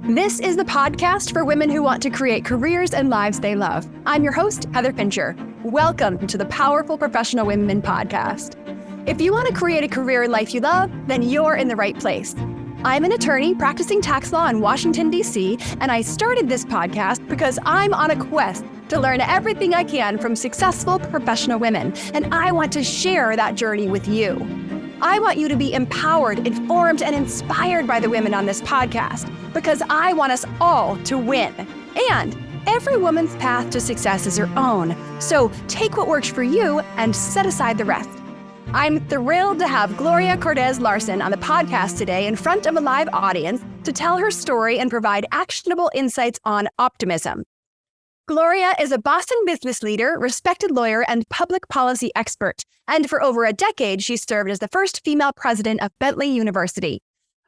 This is the podcast for women who want to create careers and lives they love. I'm your host, Heather Fincher. Welcome to the Powerful Professional Women podcast. If you want to create a career and life you love, then you're in the right place. I'm an attorney practicing tax law in Washington, D.C., and I started this podcast because I'm on a quest to learn everything I can from successful professional women, and I want to share that journey with you. I want you to be empowered, informed, and inspired by the women on this podcast because I want us all to win. And every woman's path to success is her own. So take what works for you and set aside the rest. I'm thrilled to have Gloria Larson on the podcast today in front of a live audience to tell her story and provide actionable insights on optimism. Gloria is a Boston business leader, respected lawyer, and public policy expert. And for over a decade, she served as the first female president of Bentley University.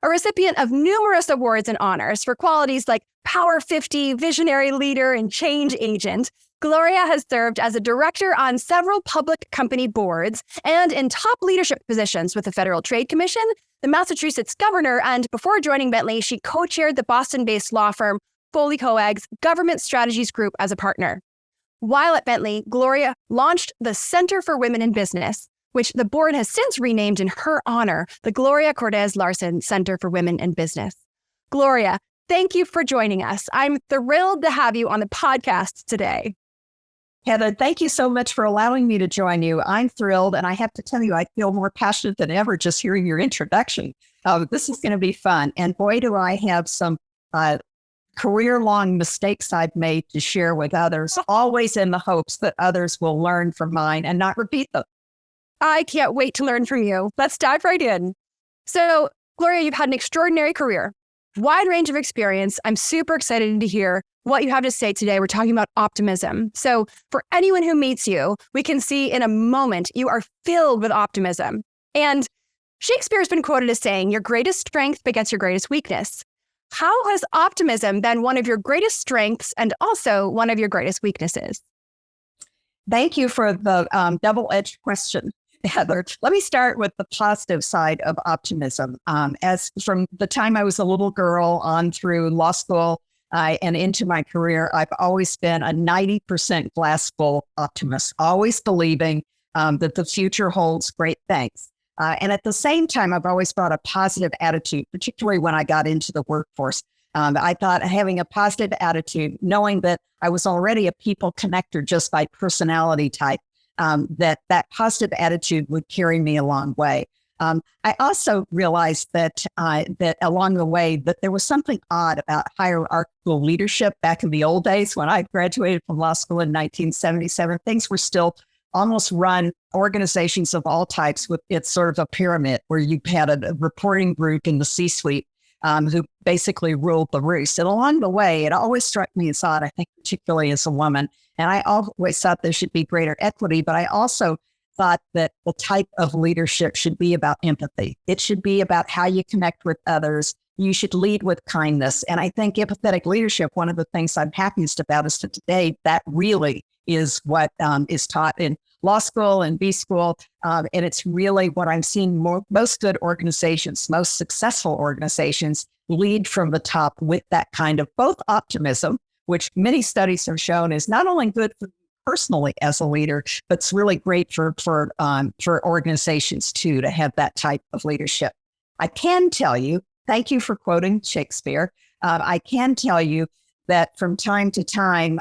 A recipient of numerous awards and honors for qualities like Power 50, Visionary Leader, and Change Agent, Gloria has served as a director on several public company boards and in top leadership positions with the Federal Trade Commission, the Massachusetts governor, and before joining Bentley, she co-chaired the Boston-based law firm Foley Coag's Government Strategies Group as a partner. While at Bentley, Gloria launched the Center for Women in Business, which the board has since renamed in her honor, the Gloria Larson Center for Women in Business. Gloria, thank you for joining us. I'm thrilled to have you on the podcast today. Heather, thank you so much for allowing me to join you. I'm thrilled, and I have to tell you, I feel more passionate than ever just hearing your introduction. This is going to be fun, and boy, do I have some career-long mistakes I've made to share with others, always in the hopes that others will learn from mine and not repeat them. I can't wait to learn from you. Let's dive right in. So, Gloria, you've had an extraordinary career, wide range of experience. I'm super excited to hear what you have to say today. We're talking about optimism. So for anyone who meets you, we can see in a moment you are filled with optimism. And Shakespeare's been quoted as saying, your greatest strength begets your greatest weakness. How has optimism been one of your greatest strengths and also one of your greatest weaknesses? Thank you for the double-edged question, Heather. Let me start with the positive side of optimism. As from the time I was a little girl on through law school and into my career, I've always been a 90% glass full optimist, always believing that the future holds great things. And at the same time, I've always brought a positive attitude, particularly when I got into the workforce. I thought having a positive attitude, knowing that I was already a people connector just by personality type, that positive attitude would carry me a long way. I also realized that along the way that there was something odd about hierarchical leadership back in the old days when I graduated from law school in 1977. Things were still almost run organizations of all types with it's sort of a pyramid where you had a reporting group in the C-suite who basically ruled the roost. And along the way, it always struck me as odd, I think, particularly as a woman. And I always thought there should be greater equity, but I also thought that the type of leadership should be about empathy. It should be about how you connect with others. You should lead with kindness. And I think empathetic leadership, one of the things I'm happiest about is that today that really is what is taught in law school and B school. And it's really what I'm seeing most good organizations, most successful organizations lead from the top with that kind of both optimism, which many studies have shown is not only good for personally as a leader, but it's really great for organizations too, to have that type of leadership. I can tell you, thank you for quoting Shakespeare. I can tell you that from time to time,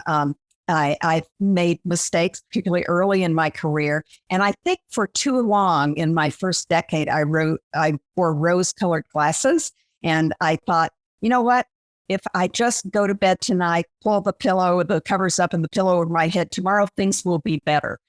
I've made mistakes, particularly early in my career. And I think for too long in my first decade, I wore rose-colored glasses. And I thought, you know what? If I just go to bed tonight, pull the covers up and the pillow over my head, tomorrow things will be better.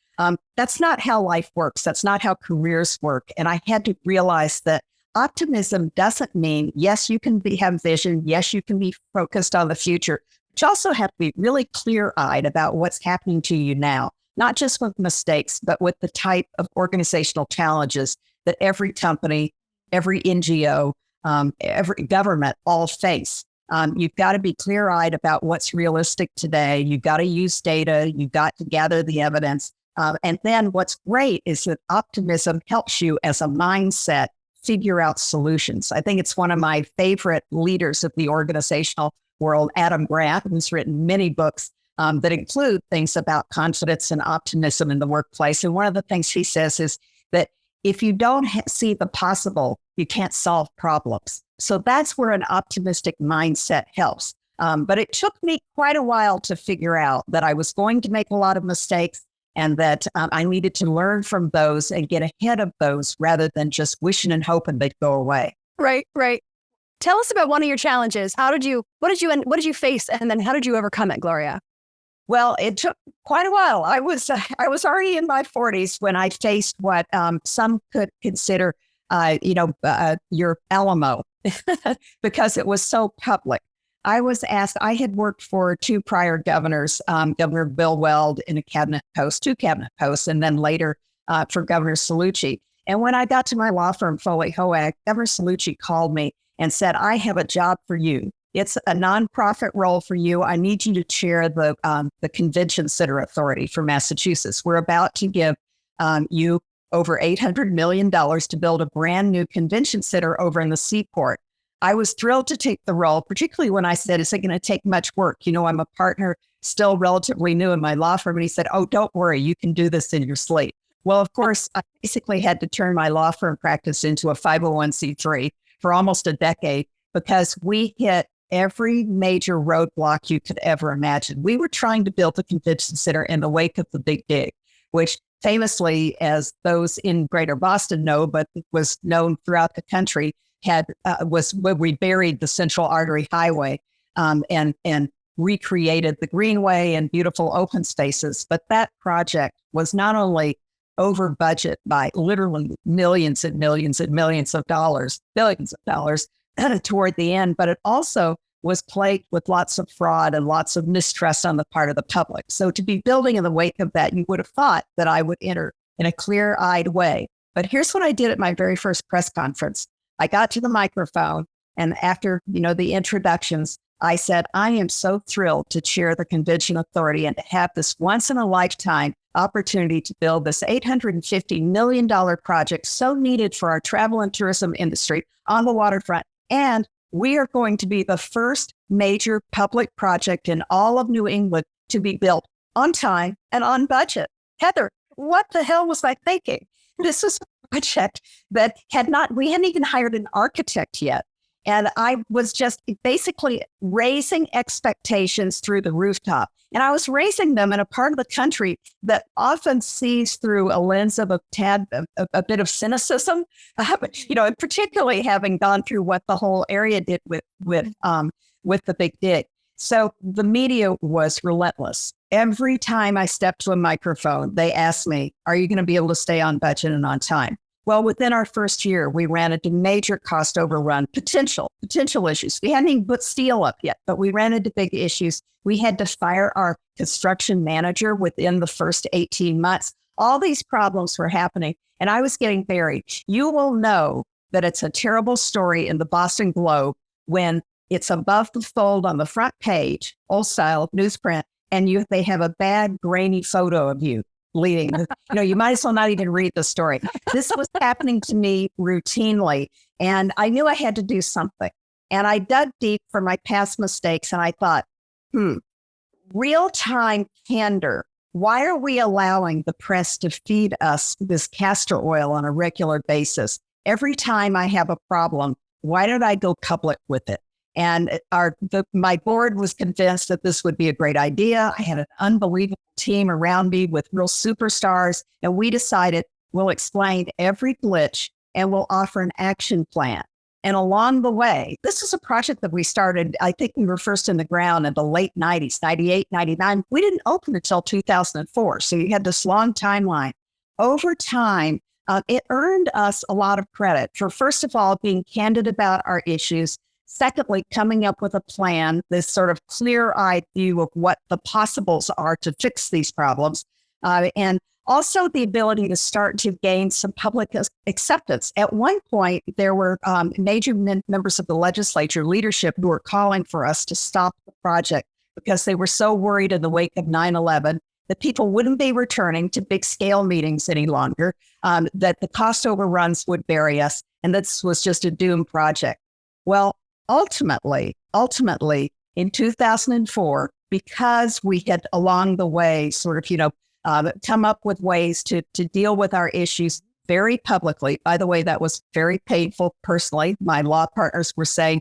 That's not how life works. That's not how careers work. And I had to realize that optimism doesn't mean, yes, you can have vision. Yes, you can be focused on the future. But you also have to be really clear-eyed about what's happening to you now, not just with mistakes, but with the type of organizational challenges that every company, every NGO, every government all face. You've got to be clear-eyed about what's realistic today. You've got to use data. You've got to gather the evidence. And then what's great is that optimism helps you as a mindset figure out solutions. I think it's one of my favorite leaders of the organizational world, Adam Grant, who's written many books that include things about confidence and optimism in the workplace. And one of the things he says is that if you don't see the possible, you can't solve problems. So that's where an optimistic mindset helps. But it took me quite a while to figure out that I was going to make a lot of mistakes and that I needed to learn from those and get ahead of those rather than just wishing and hoping they'd go away. Right. Tell us about one of your challenges. What did you face? And then how did you overcome it, Gloria? Well, it took quite a while. I was already in my 40s when I faced what some could consider, your Alamo, because it was so public. I was asked, I had worked for two prior governors, Governor Bill Weld in two cabinet posts, and then later for Governor Cellucci. And when I got to my law firm, Foley Hoag, Governor Cellucci called me and said, I have a job for you. It's a nonprofit role for you. I need you to chair the Convention Center Authority for Massachusetts. We're about to give you over $800 million to build a brand new convention center over in the Seaport. I was thrilled to take the role, particularly when I said, is it going to take much work? I'm a partner, still relatively new in my law firm. And he said, oh, don't worry, you can do this in your sleep. Well, of course, I basically had to turn my law firm practice into a 501c3 for almost a decade because we hit every major roadblock you could ever imagine. We were trying to build the convention center in the wake of the Big Dig, which famously, as those in Greater Boston know, but was known throughout the country, was where we buried the Central Artery Highway and recreated the Greenway and beautiful open spaces. But that project was not only over budget by literally millions and millions and millions of dollars, billions of dollars toward the end, but it also was plagued with lots of fraud and lots of mistrust on the part of the public. So to be building in the wake of that, you would have thought that I would enter in a clear-eyed way. But here's what I did at my very first press conference. I got to the microphone, and after, the introductions, I said, I am so thrilled to chair the Convention Authority and to have this once-in-a-lifetime opportunity to build this $850 million project so needed for our travel and tourism industry on the waterfront. And we are going to be the first major public project in all of New England to be built on time and on budget. Heather, what the hell was I thinking? This is a project that we hadn't even hired an architect yet. And I was just basically raising expectations through the rooftop. And I was raising them in a part of the country that often sees through a lens of a bit of cynicism, and particularly having gone through what the whole area did with the Big Dig. So the media was relentless. Every time I stepped to a microphone, they asked me, are you going to be able to stay on budget and on time? Well, within our first year, we ran into major cost overrun, potential issues. We hadn't even put steel up yet, but we ran into big issues. We had to fire our construction manager within the first 18 months. All these problems were happening, and I was getting buried. You will know that it's a terrible story in the Boston Globe when it's above the fold on the front page, old style newsprint, and they have a bad, grainy photo of you leading. You might as well not even read the story. This was happening to me routinely, and I knew I had to do something. And I dug deep for my past mistakes, and I thought, real-time candor. Why are we allowing the press to feed us this castor oil on a regular basis? Every time I have a problem, why don't I go public with it? And my board was convinced that this would be a great idea. I had an unbelievable team around me with real superstars, and we decided we'll explain every glitch and we'll offer an action plan. And along the way, this is a project that we started, I think we were first in the ground in the late 90s, 98, 99. We didn't open until 2004. So you had this long timeline. Over time, it earned us a lot of credit for, first of all, being candid about our issues. Secondly, coming up with a plan, this sort of clear-eyed view of what the possibles are to fix these problems. And also the ability to start to gain some public acceptance. At one point, there were major members of the legislature leadership who were calling for us to stop the project because they were so worried in the wake of 9/11 that people wouldn't be returning to big scale meetings any longer, that the cost overruns would bury us, and this was just a doomed project. Well, ultimately, in 2004, because we had along the way sort of, come up with ways to deal with our issues very publicly. By the way, that was very painful personally. My law partners were saying,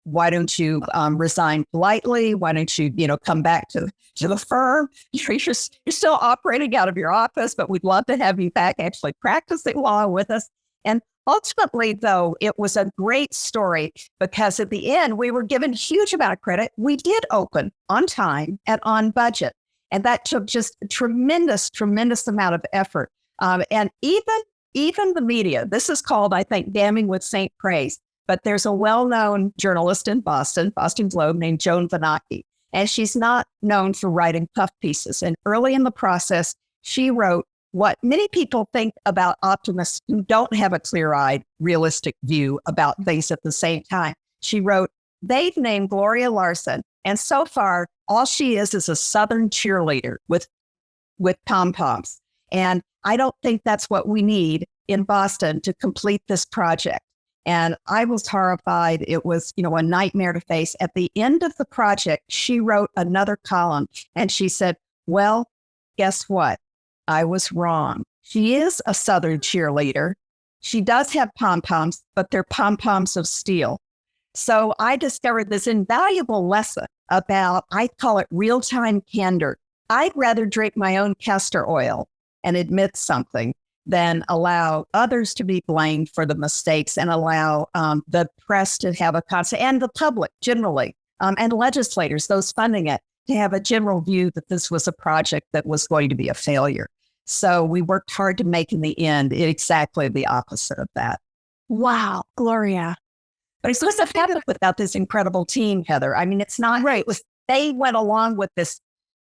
why don't you resign politely? Why don't you, come back to the firm? You're still operating out of your office, but we'd love to have you back actually practicing law with us. And ultimately, though, it was a great story because at the end, we were given a huge amount of credit. We did open on time and on budget. And that took just a tremendous amount of effort. And even the media, this is called, I think, damning with St. Praise. But there's a well-known journalist in Boston Globe, named Joan Vanocchi, and she's not known for writing puff pieces. And early in the process, she wrote what many people think about optimists who don't have a clear-eyed, realistic view about things at the same time. She wrote, they've named Gloria Larson, and so far, all she is a Southern cheerleader with pom-poms. And I don't think that's what we need in Boston to complete this project. And I was horrified. It was, a nightmare to face. At the end of the project, she wrote another column and she said, well, guess what? I was wrong. She is a Southern cheerleader. She does have pom-poms, but they're pom-poms of steel. So I discovered this invaluable lesson about, I call it real-time candor. I'd rather drink my own castor oil and admit something than allow others to be blamed for the mistakes and allow the press to have a concept, and the public generally, and legislators, those funding it, to have a general view that this was a project that was going to be a failure. So we worked hard to make in the end exactly the opposite of that. Wow, Gloria. But it's what's happened without this incredible team, Heather. I mean, it's not right. They went along with this.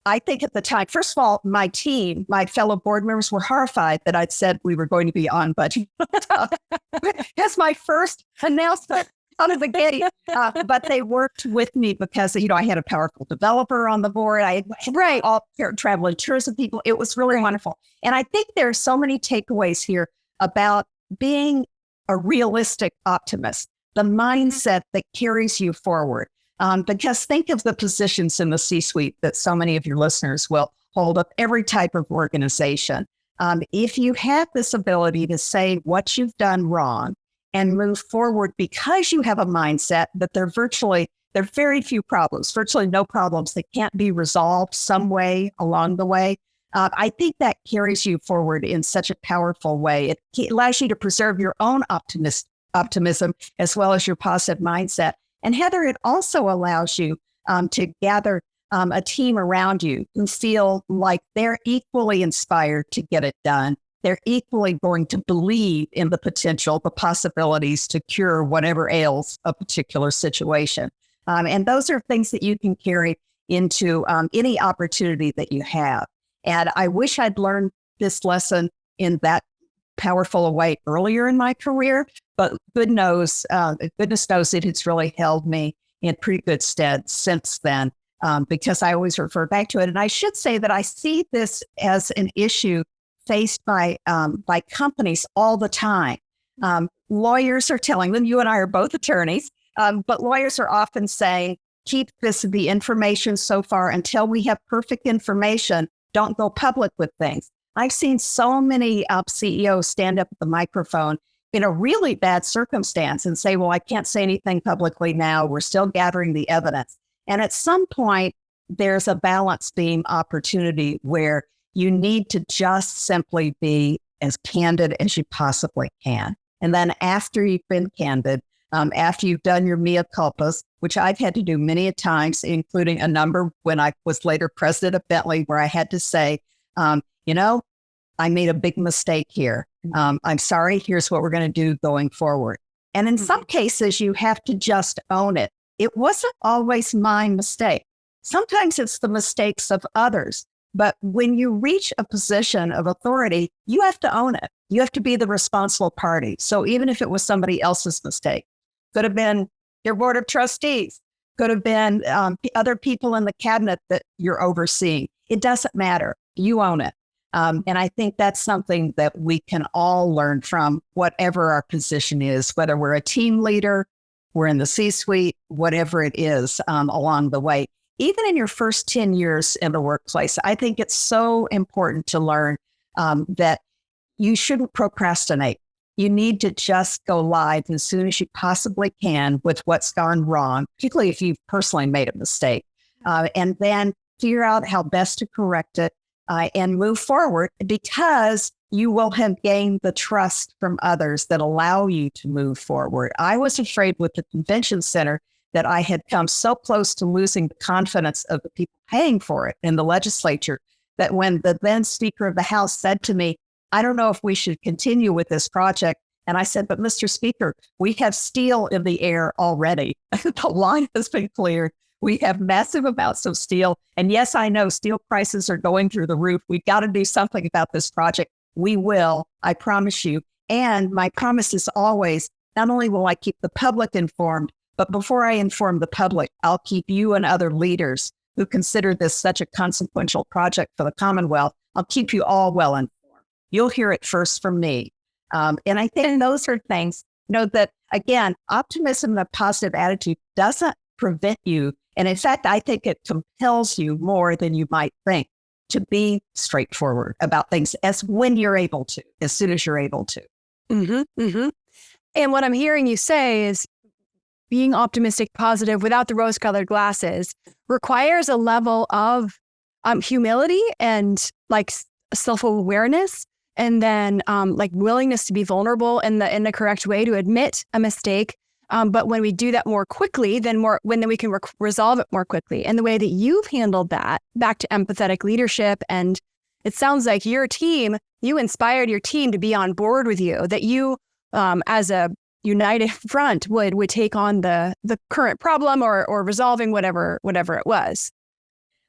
I think at the time, first of all, my team, my fellow board members were horrified that I'd said we were going to be on budget. That's my first announcement out of the gate. But they worked with me because, I had a powerful developer on the board. I had all travel and tourism people. It was really wonderful. And I think there are so many takeaways here about being a realistic optimist, the mindset that carries you forward. Because think of the positions in the C-suite that so many of your listeners will hold up every type of organization. If you have this ability to say what you've done wrong and move forward because you have a mindset that there are very few problems, virtually no problems that can't be resolved some way along the way. I think that carries you forward in such a powerful way. It allows you to preserve your own optimism as well as your positive mindset. And Heather, it also allows you to gather a team around you who feel like they're equally inspired to get it done. They're equally going to believe in the potential, the possibilities to cure whatever ails a particular situation. And those are things that you can carry into any opportunity that you have. And I wish I'd learned this lesson in that powerful a way earlier in my career, but goodness knows it has really held me in pretty good stead since then, because I always refer back to it. And I should say that I see this as an issue faced by companies all the time. Lawyers are telling them, you and I are both attorneys, but lawyers are often saying, keep the information so far until we have perfect information. Don't go public with things. I've seen so many CEOs stand up at the microphone in a really bad circumstance and say, well, I can't say anything publicly now. We're still gathering the evidence. And at some point, there's a balance beam opportunity where you need to just simply be as candid as you possibly can. And then after you've been candid, after you've done your mea culpas, which I've had to do many a times, including a number when I was later president of Bentley, where I had to say, I made a big mistake here. I'm sorry. Here's what we're going to do going forward. And in some cases, you have to just own it. It wasn't always my mistake. Sometimes it's the mistakes of others. But when you reach a position of authority, you have to own it. You have to be the responsible party. So even if it was somebody else's mistake, could have been your board of trustees, could have been other people in the cabinet that you're overseeing. It doesn't matter. You own it. And I think that's something that we can all learn from, whatever our position is, whether we're a team leader, we're in the C-suite, whatever it is along the way. Even in your first 10 years in the workplace, I think it's so important to learn that you shouldn't procrastinate. You need to just go live as soon as you possibly can with what's gone wrong, particularly if you've personally made a mistake, and then figure out how best to correct it and move forward, because you will have gained the trust from others that allow you to move forward. I was afraid with the convention center that I had come so close to losing the confidence of the people paying for it in the legislature, that when the then Speaker of the House said to me, I don't know if we should continue with this project. And I said, but Mr. Speaker, we have steel in the air already. The line has been cleared. We have massive amounts of steel. And yes, I know steel prices are going through the roof. We've got to do something about this project. We will, I promise you. And my promise is always, not only will I keep the public informed, but before I inform the public, I'll keep you and other leaders who consider this such a consequential project for the Commonwealth, I'll keep you all well informed. You'll hear it first from me. And I think those are things, that again, optimism and a positive attitude doesn't prevent you. And in fact, I think it compels you more than you might think to be straightforward about things as soon as you're able to. Mm-hmm, mm-hmm. And what I'm hearing you say is being optimistic, positive, without the rose-colored glasses requires a level of humility and like self-awareness, and then like willingness to be vulnerable in the correct way to admit a mistake. But when we do that more quickly, then we can resolve it more quickly. And the way that you've handled that, back to empathetic leadership, and it sounds like you inspired your team to be on board with you, that you, as a united front, would take on the current problem or resolving whatever it was.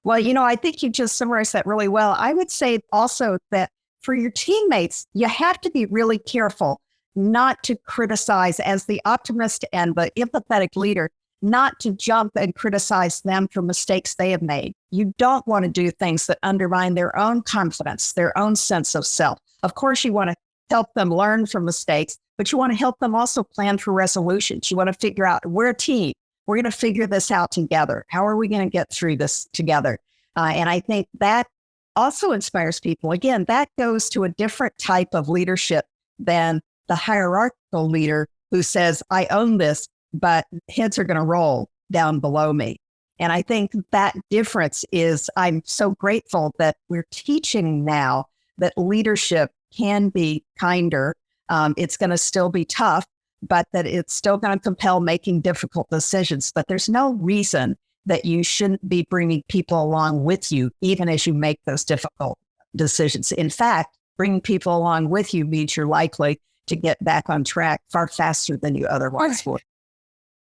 Well, I think you just summarized that really well. I would say also that for your teammates, you have to be really careful not to criticize, as the optimist and the empathetic leader, not to jump and criticize them for mistakes they have made. You don't want to do things that undermine their own confidence, their own sense of self. Of course, you want to help them learn from mistakes, but you want to help them also plan for resolutions. You want to figure out, we're a team. We're going to figure this out together. How are we going to get through this together? And I think that also inspires people. Again, that goes to a different type of leadership than the hierarchical leader who says, I own this, but heads are going to roll down below me. And I think that difference is, I'm so grateful that we're teaching now that leadership can be kinder. It's going to still be tough, but that it's still going to compel making difficult decisions. But there's no reason that you shouldn't be bringing people along with you, even as you make those difficult decisions. In fact, bringing people along with you means you're likely to get back on track far faster than you otherwise would.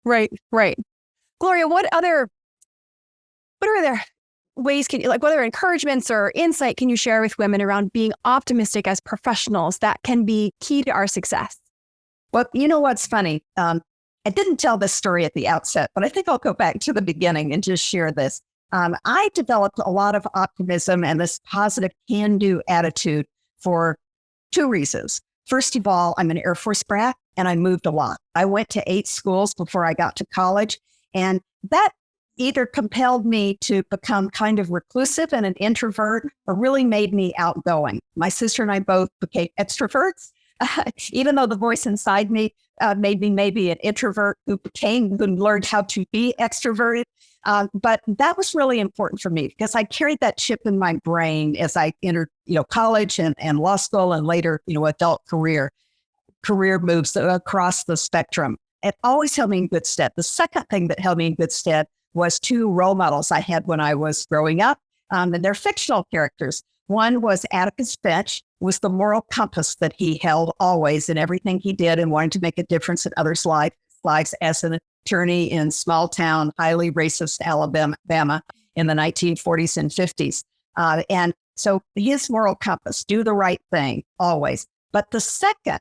Right. Gloria, what other ways what other encouragements or insight can you share with women around being optimistic as professionals that can be key to our success? Well, you know what's funny? I didn't tell this story at the outset, but I think I'll go back to the beginning and just share this. I developed a lot of optimism and this positive can-do attitude for two reasons. First of all, I'm an Air Force brat and I moved a lot. I went to 8 schools before I got to college, and that either compelled me to become kind of reclusive and an introvert, or really made me outgoing. My sister and I both became extroverts, even though the voice inside me made me maybe an introvert who learned how to be extroverted. But that was really important for me because I carried that chip in my brain as I entered, college and law school and later, adult career moves across the spectrum. It always held me in good stead. The second thing that held me in good stead was 2 role models I had when I was growing up, and they're fictional characters. One was Atticus Finch, was the moral compass that he held always in everything he did and wanted to make a difference in others' lives as an attorney in small town, highly racist Alabama in the 1940s and 50s. And so his moral compass, do the right thing always. But the second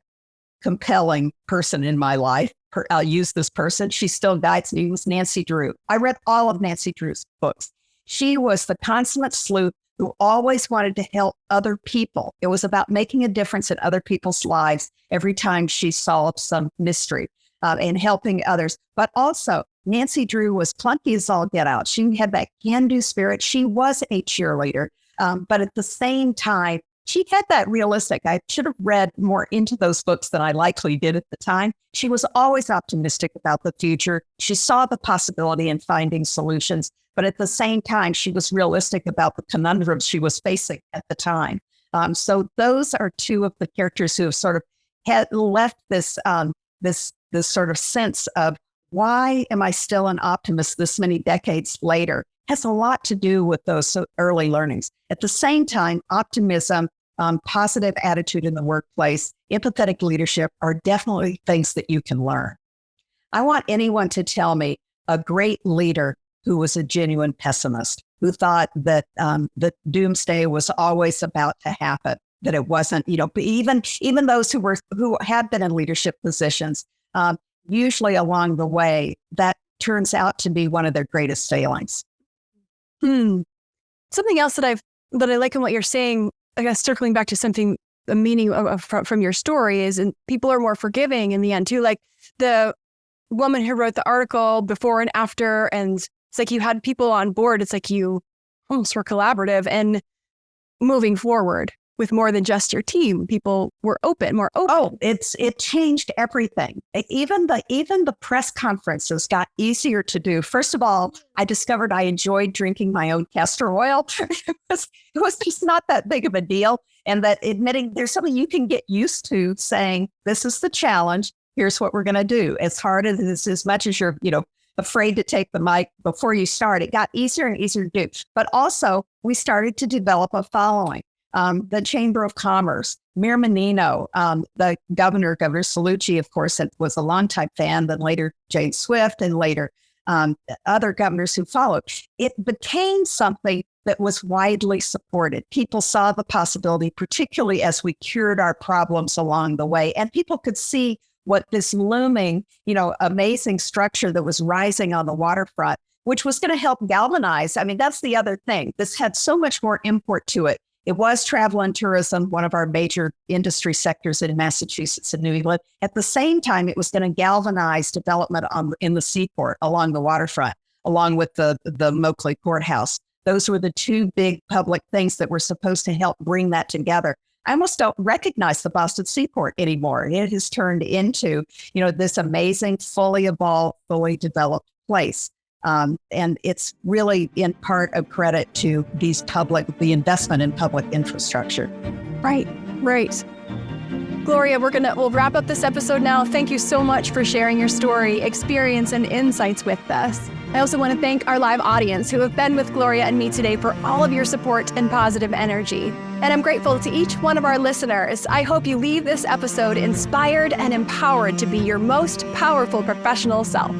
compelling person in my life, I'll use this person, she still guides me, was Nancy Drew. I read all of Nancy Drew's books. She was the consummate sleuth who always wanted to help other people. It was about making a difference in other people's lives every time she solved some mystery and helping others. But also, Nancy Drew was clunky as all get out. She had that can-do spirit. She was a cheerleader. But at the same time, she had that realistic. I should have read more into those books than I likely did at the time. She was always optimistic about the future. She saw the possibility in finding solutions, but at the same time, she was realistic about the conundrums she was facing at the time. So those are two of the characters who have sort of had left this sort of sense of, why am I still an optimist this many decades later? Has a lot to do with those early learnings. At the same time, optimism, positive attitude in the workplace, empathetic leadership are definitely things that you can learn. I want anyone to tell me a great leader who was a genuine pessimist, who thought that the doomsday was always about to happen, that it wasn't, even those who had been in leadership positions, usually along the way, that turns out to be one of their greatest failings. Something else that I like in what you're saying, I guess circling back to something, the meaning from your story is, and people are more forgiving in the end too. Like the woman who wrote the article before and after, and it's like you had people on board. It's like you almost were collaborative and moving forward with more than just your team. People were more open. Oh, it changed everything. Even the press conferences got easier to do. First of all, I discovered I enjoyed drinking my own castor oil. It was just not that big of a deal. And that admitting there's something you can get used to, saying, this is the challenge. Here's what we're going to do. As hard as much as you're, afraid to take the mic before you start, it got easier and easier to do. But also we started to develop a following. The Chamber of Commerce, Mayor Menino, the Governor Cellucci, of course, was a longtime fan, then later Jane Swift, and later other governors who followed. It became something that was widely supported. People saw the possibility, particularly as we cured our problems along the way, and people could see what this looming, amazing structure that was rising on the waterfront, which was going to help galvanize. I mean, that's the other thing. This had so much more import to it. It was travel and tourism, one of our major industry sectors in Massachusetts and New England. At the same time, it was going to galvanize development in the seaport along the waterfront, along with the Moakley Courthouse. Those were the two big public things that were supposed to help bring that together. I almost don't recognize the Boston Seaport anymore. It has turned into, this amazing, fully evolved, fully developed place. And it's really in part of credit to the investment in public infrastructure. Right. Gloria, we'll wrap up this episode now. Thank you so much for sharing your story, experience, and insights with us. I also want to thank our live audience who have been with Gloria and me today for all of your support and positive energy. And I'm grateful to each one of our listeners. I hope you leave this episode inspired and empowered to be your most powerful professional self.